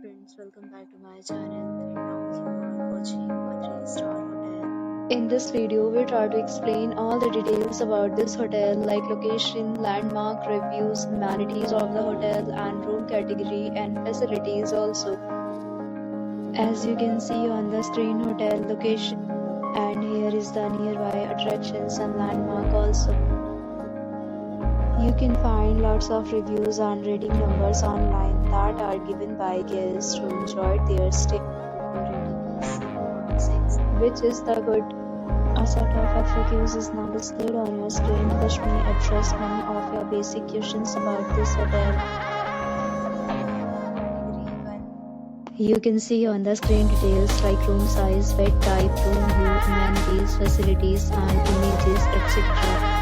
friends, welcome back to my channel and now you are watching a 3-star hotel. In this video, we try to explain all the details about this hotel like location, landmark, reviews, amenities of the hotel and room category and facilities also. As you can see on the screen, hotel location, and here is the nearby attractions and landmark also. You can find lots of reviews and rating numbers online that are given by guests who enjoyed their stay. Rating is 6, which is the good. A set of FAQs is now displayed on your screen which may address many of your basic questions about this hotel. You can see on the screen details like room size, bed type, room view, amenities, facilities and images, etc.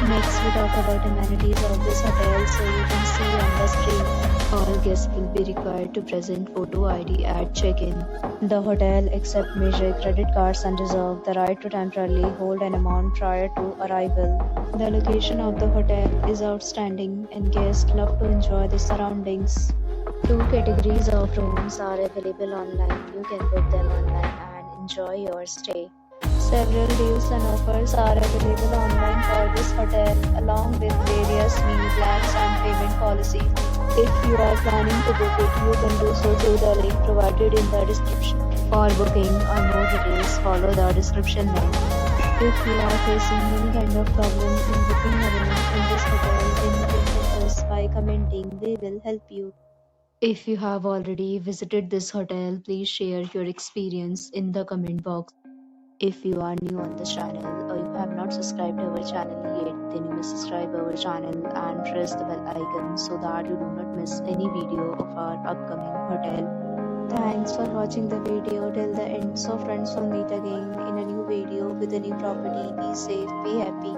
Next, we talk about amenities of this hotel. So you can see on the screen, all guests will be required to present photo ID at check-in. The hotel accepts major credit cards and reserves the right to temporarily hold an amount prior to arrival. The location of the hotel is outstanding and guests love to enjoy the surroundings. 2 categories of rooms are available online. You can book them online and enjoy your stay. Several deals and offers are available online for this hotel, along with various meal plans and payment policies. If you are planning to book it, you can do so through the link provided in the description. For booking or more details, follow the description link. If you are facing any kind of problem in booking a room in this hotel, then you can help us by commenting. We will help you. If you have already visited this hotel, please share your experience in the comment box. If you are new on this channel or you have not subscribed our channel yet, then you may subscribe our channel and press the bell icon so that you do not miss any video of our upcoming hotel. Thanks for watching the video till the end. So friends, will meet again in a new video with a new property. Be safe, be happy.